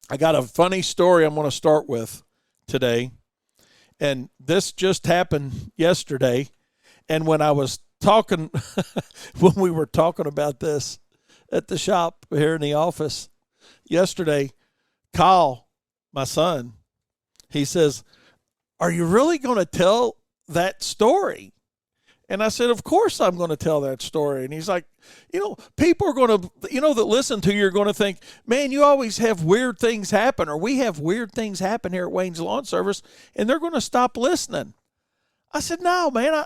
I got a funny story I'm going to start with today. And this just happened yesterday. And when I was talking, when we were talking about this at the shop here in the office yesterday, Kyle, my son, he says, "Are you really going to tell that story?" And I said, "Of course I'm going to tell that story." And he's like, people are going to, that listen to you are going to think, "Man, you always have weird things happen," or "We have weird things happen here at Wayne's Lawn Service," and they're going to stop listening. I said, "No, man,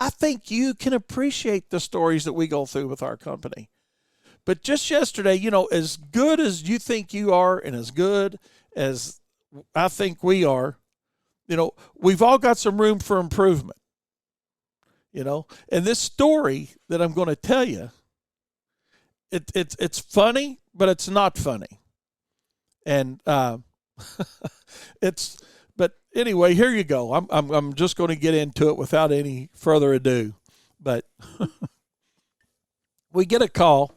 I think you can appreciate the stories that we go through with our company." But just yesterday, as good as you think you are and as good as I think we are, we've all got some room for improvement. And this story that I'm going to tell you, it's funny, but it's not funny. And but anyway, here you go. I'm just going to get into it without any further ado. But we get a call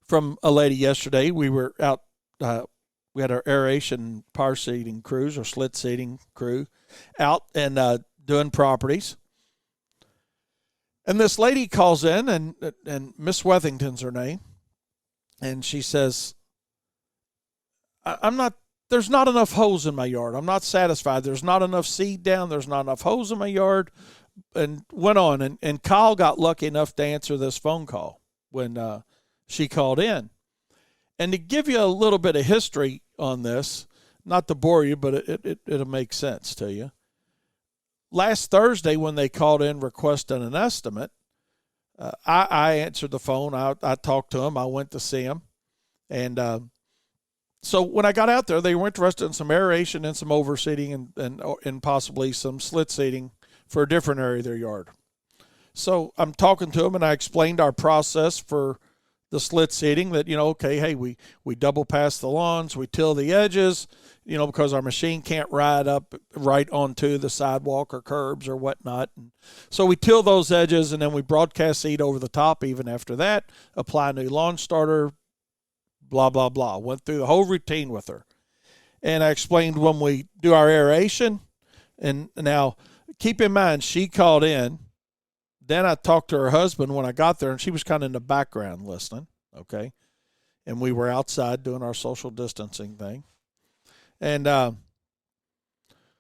from a lady yesterday. We were out. We had our aeration power seeding crews or slit seeding crew out and doing properties. And this lady calls in, and Miss Wethington's her name, and she says, there's not enough hose in my yard. I'm not satisfied. There's not enough seed down. There's not enough hose in my yard." And went on. And Kyle got lucky enough to answer this phone call when she called in. And to give you a little bit of history on this, not to bore you, but it'll make sense to you. Last Thursday, when they called in requesting an estimate, I answered the phone. I talked to them. I went to see them. And so when I got out there, they were interested in some aeration and some overseeding and possibly some slit seeding for a different area of their yard. So I'm talking to them, and I explained our process for the slit seeding that, hey, we double pass the lawns, we till the edges, because our machine can't ride up right onto the sidewalk or curbs or whatnot. And so we till those edges, and then we broadcast seed over the top even after that, apply new lawn starter, blah, blah, blah. Went through the whole routine with her. And I explained when we do our aeration. And now, keep in mind, she called in. Then I talked to her husband when I got there, and she was kind of in the background listening, okay? And we were outside doing our social distancing thing. And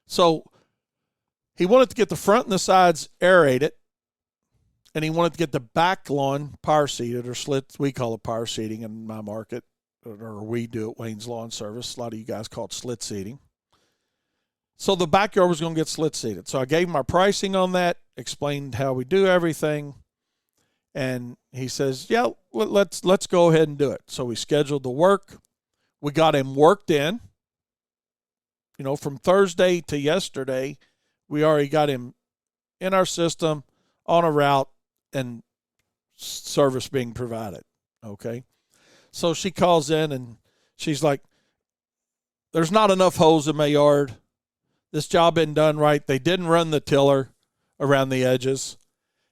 so he wanted to get the front and the sides aerated, and he wanted to get the back lawn power seeded or slit. We call it power seeding in my market, or we do at Wayne's Lawn Service. A lot of you guys call it slit seeding. So the backyard was going to get slit seeded. So I gave him our pricing on that, explained how we do everything, and he says, "Yeah, let's go ahead and do it." So we scheduled the work. We got him worked in. From Thursday to yesterday, we already got him in our system, on a route, and service being provided, okay? So she calls in, and she's like, "There's not enough hose in my yard. This job isn't done right. They didn't run the tiller around the edges."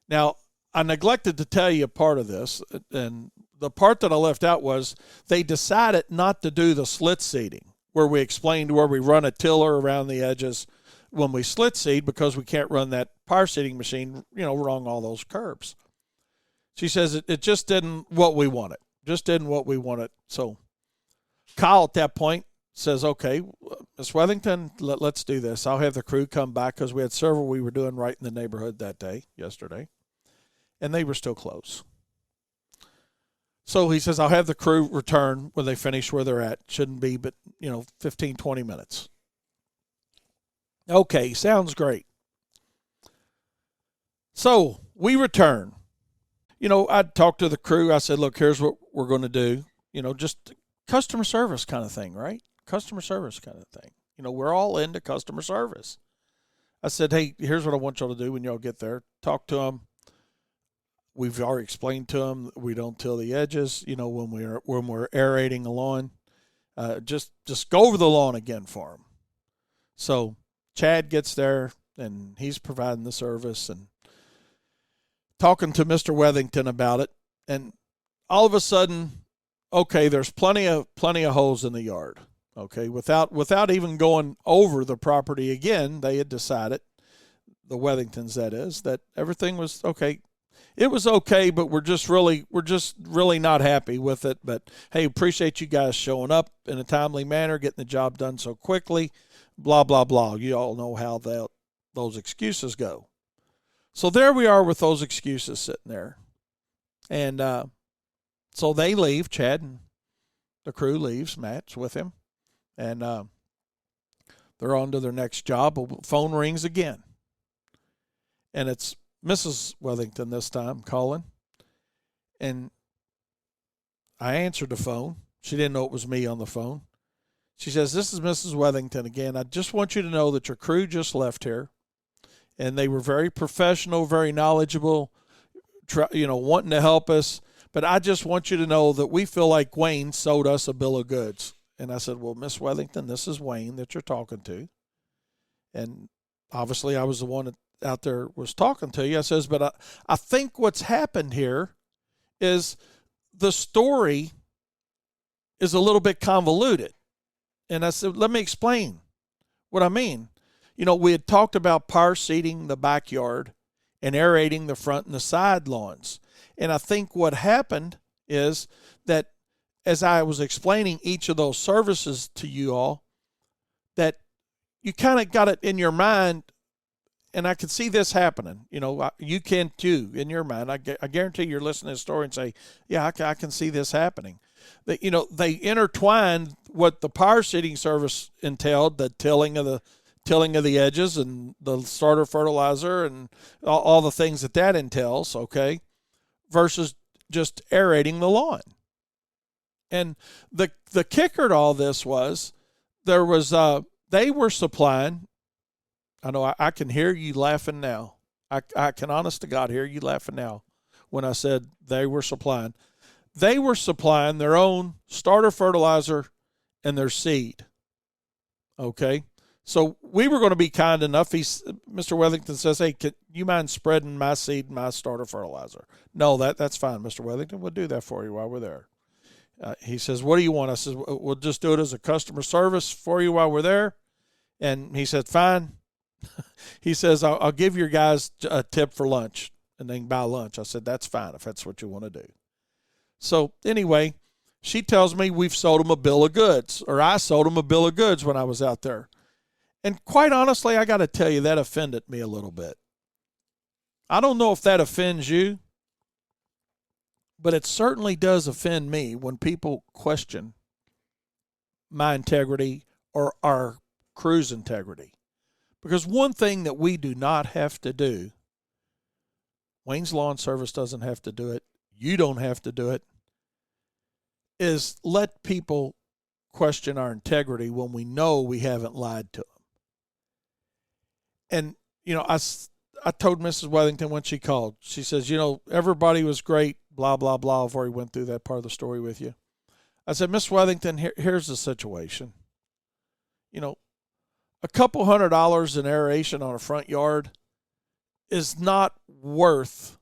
Now, I neglected to tell you a part of this, and the part that I left out was they decided not to do the slit seeding, where we explained where we run a tiller around the edges when we slit seed because we can't run that power seeding machine, along all those curbs. She says it just didn't what we wanted. Just didn't what we wanted. So Kyle at that point says, "Okay, Miss Wethington, let's do this. I'll have the crew come back," because we had several we were doing right in the neighborhood that day, yesterday, and they were still closed. So he says, "I'll have the crew return when they finish where they're at. Shouldn't be but, 15, 20 minutes. Okay, sounds great. So we return. I'd talk to the crew. I said, "Look, here's what we're going to do." Just customer service kind of thing, right? Customer service kind of thing. We're all into customer service. I said, "Hey, here's what I want y'all to do when y'all get there. Talk to them. We've already explained to them we don't till the edges, when we're aerating the lawn. Just go over the lawn again for them." So Chad gets there, and he's providing the service and talking to Mr. Wethington about it. And all of a sudden, okay, there's plenty of holes in the yard. Okay, without even going over the property again, they had decided, the Wethingtons that is, that everything was okay. It was okay, but we're just really not happy with it. But hey, appreciate you guys showing up in a timely manner, getting the job done so quickly, blah blah blah. You all know how those excuses go. So there we are with those excuses sitting there. And so they leave. Chad and the crew leaves. Matt's with him. And they're on to their next job. Phone rings again. And it's Mrs. Wethington this time calling. And I answered the phone. She didn't know it was me on the phone. She says, "This is Mrs. Wethington again. I just want you to know that your crew just left here. And they were very professional, very knowledgeable, wanting to help us. But I just want you to know that we feel like Wayne sold us a bill of goods." And I said, "Well, Miss Wethington, this is Wayne that you're talking to." And obviously I was the one that out there was talking to you. I says, "But I think what's happened here is the story is a little bit convoluted." And I said, "Let me explain what I mean. We had talked about power seeding the backyard and aerating the front and the side lawns. And I think what happened is that as I was explaining each of those services to you all, that you kind of got it in your mind, and I could see this happening. You can too in your mind. I guarantee you're listening to the story and say, yeah, I can see this happening. That they intertwined what the power seeding service entailed, the tilling of the edges and the starter fertilizer and all the things that entails, okay, versus just aerating the lawn. And the kicker to all this was they were supplying. I know I can hear you laughing now. I can honest to God hear you laughing now when I said they were supplying. They were supplying their own starter fertilizer and their seed. Okay. So we were going to be kind enough. Mr. Wethington says, "Hey, can you mind spreading my seed and my starter fertilizer?" "No, that's fine, Mr. Wethington. We'll do that for you while we're there." He says, "What do you want?" I said, "We'll just do it as a customer service for you while we're there." And he said, "Fine." He says, I'll give your guys a tip for lunch and they can buy lunch. I said, "That's fine if that's what you want to do." So anyway, she tells me we've sold them a bill of goods, or I sold them a bill of goods when I was out there. And quite honestly, I got to tell you, that offended me a little bit. I don't know if that offends you, but it certainly does offend me when people question my integrity or our crew's integrity. Because one thing that we do not have to do, Wayne's Lawn Service doesn't have to do it, you don't have to do it, is let people question our integrity when we know we haven't lied to them. And, I told Mrs. Wethington when she called, she says, everybody was great, blah, blah, blah. I've already went through that part of the story with you. I said, "Miss Wethington, here's the situation. A couple $100 in aeration on a front yard is not worth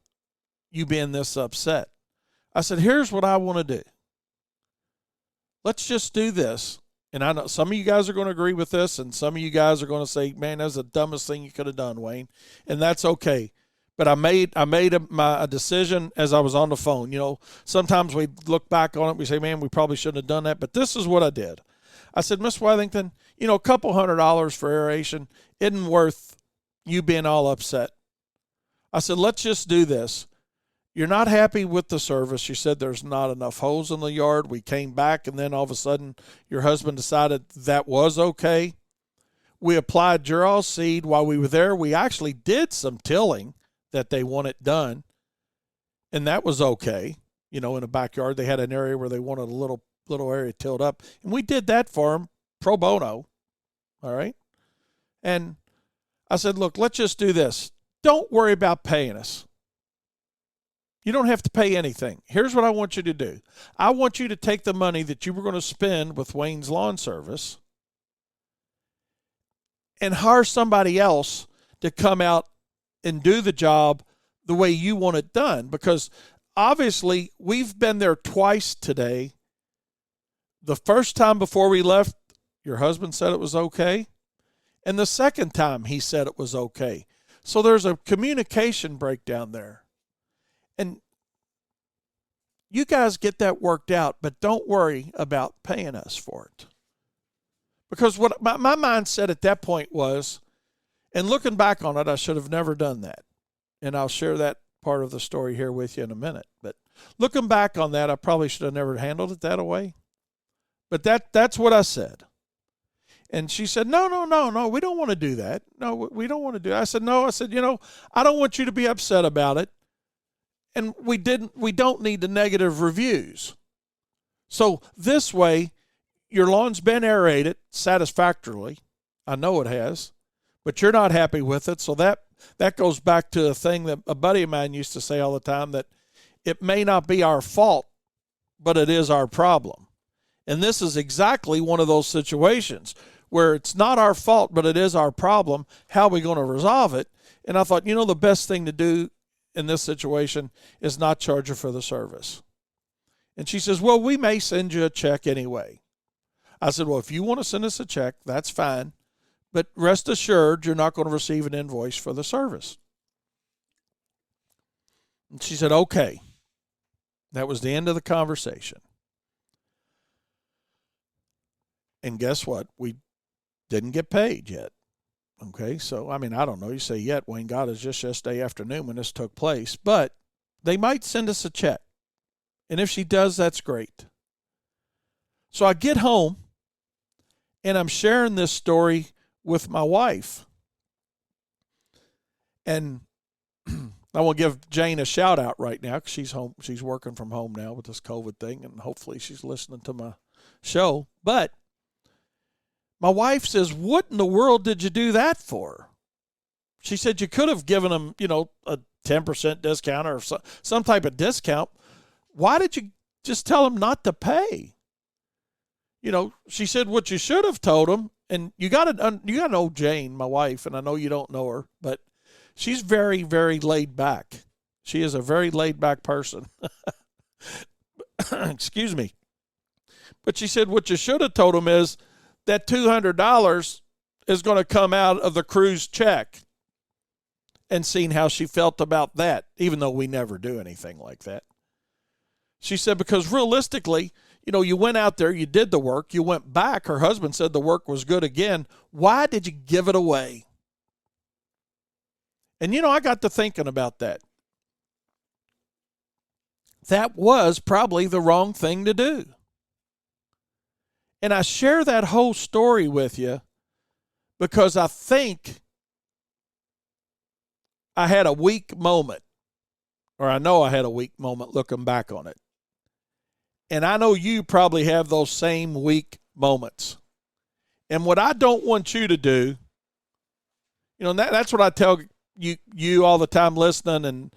you being this upset." I said, "Here's what I want to do. Let's just do this." And I know some of you guys are going to agree with this, and some of you guys are going to say, "Man, that's the dumbest thing you could have done, Wayne." And that's okay. But I made a decision as I was on the phone. Sometimes we look back on it, we say, "Man, we probably shouldn't have done that." But this is what I did. I said, "Miss Wethington, a couple $100 for aeration isn't worth you being all upset." I said, "Let's just do this. You're not happy with the service. You said there's not enough holes in the yard. We came back, and then all of a sudden your husband decided that was okay. We applied Dural seed while we were there. We actually did some tilling that they wanted done, and that was okay. In the backyard, they had an area where they wanted a little area tilled up, and we did that for them pro bono. All right. And I said, "Look, let's just do this. Don't worry about paying us. You don't have to pay anything. Here's what I want you to do. I want you to take the money that you were going to spend with Wayne's Lawn Service and hire somebody else to come out and do the job the way you want it done." Because obviously we've been there twice today The first time before we left, your husband said it was okay. And the second time he said it was okay. So there's a communication breakdown there. And you guys get that worked out, but don't worry about paying us for it. Because what my mindset at that point was, and looking back on it, I should have never done that. And I'll share that part of the story here with you in a minute. But looking back on that, I probably should have never handled it that way. But that's what I said. And she said, no, we don't want to do that. No, we don't want to do that. I said, no. I said, I don't want you to be upset about it. And we don't need the negative reviews. So this way, your lawn's been aerated satisfactorily. I know it has, but you're not happy with it. So that goes back to a thing that a buddy of mine used to say all the time, that it may not be our fault, but it is our problem. And this is exactly one of those situations where it's not our fault, but it is our problem. How are we going to resolve it? And I thought, the best thing to do in this situation is not charge her for the service. And she says, well, we may send you a check anyway. I said, well, if you want to send us a check, that's fine. But rest assured, you're not going to receive an invoice for the service. And she said, okay. That was the end of the conversation. And guess what? We didn't get paid yet. Okay, so, I don't know. You say yet, Wayne, God, is just yesterday afternoon when this took place. But they might send us a check. And if she does, that's great. So I get home, and I'm sharing this story with my wife. And I want to give Jane a shout out right now because she's home. She's working from home now with this COVID thing, and hopefully she's listening to my show. But my wife says, what in the world did you do that for? She said, you could have given them, a 10% discount or some type of discount. Why did you just tell them not to pay? She said, what you should have told them, and you got to know Jane, my wife, and I know you don't know her, but she's very, very laid back. She is a very laid back person. Excuse me. But she said, what you should have told them is that $200 is going to come out of the cruise check, and seen how she felt about that, even though we never do anything like that. She said, because realistically, you went out there, you did the work, you went back. Her husband said the work was good again. Why did you give it away? And, I got to thinking about that. That was probably the wrong thing to do. And I share that whole story with you because I think I had a weak moment, or I know I had a weak moment looking back on it. And I know you probably have those same weak moments. And what I don't want you to do, that's what I tell you all the time listening, and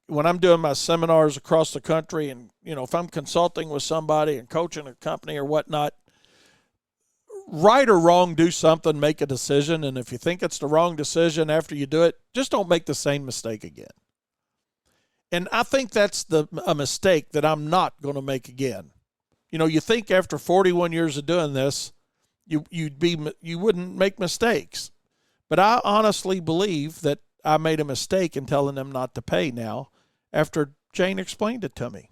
when I'm doing my seminars across the country, and, if I'm consulting with somebody and coaching a company or whatnot, right or wrong, do something, make a decision. And if you think it's the wrong decision after you do it, just don't make the same mistake again. And I think that's a mistake that I'm not going to make again. You think after 41 years of doing this, you wouldn't make mistakes. But I honestly believe that I made a mistake in telling them not to pay now after Jane explained it to me.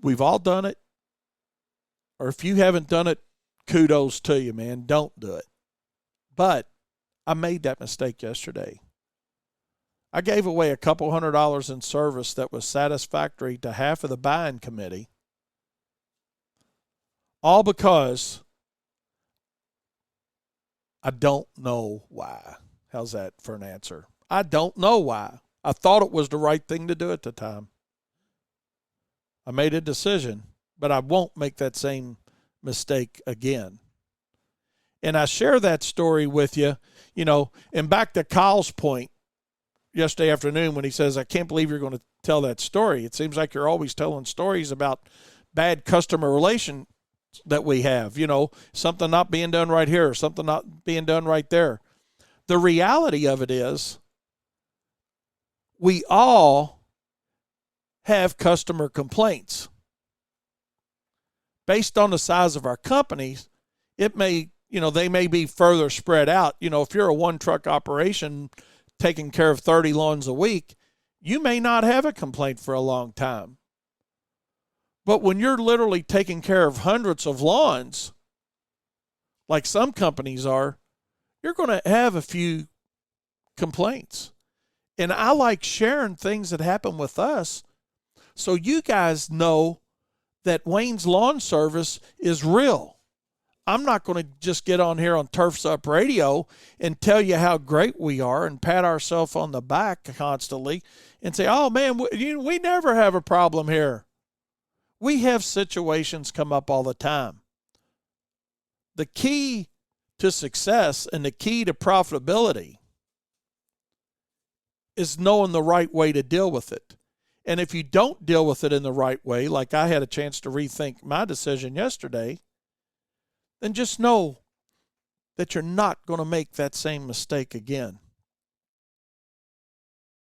We've all done it. Or if you haven't done it, kudos to you, man. Don't do it. But I made that mistake yesterday. I gave away a couple $100 in service that was satisfactory to half of the buying committee, all because I don't know why. How's that for an answer? I don't know why. I thought it was the right thing to do at the time. I made a decision, but I won't make that same mistake again. And I share that story with you, and back to Kyle's point yesterday afternoon when he says, I can't believe you're going to tell that story. It seems like you're always telling stories about bad customer relations that we have, something not being done right here, something not being done right there. The reality of it is we all have customer complaints. based on the size of our companies, it may, they may be further spread out. If you're a one truck operation taking care of 30 lawns a week, you may not have a complaint for a long time. But when you're literally taking care of hundreds of lawns, like some companies are, you're going to have a few complaints. And I like sharing things that happen with us so you guys know that Wayne's Lawn Service is real. I'm not going to just get on here on Turfs Up Radio and tell you how great we are and pat ourselves on the back constantly and say, oh, man, we never have a problem here. We have situations come up all the time. The key to success and the key to profitability is knowing the right way to deal with it. And if you don't deal with it in the right way, like I had a chance to rethink my decision yesterday, then just know that you're not going to make that same mistake again.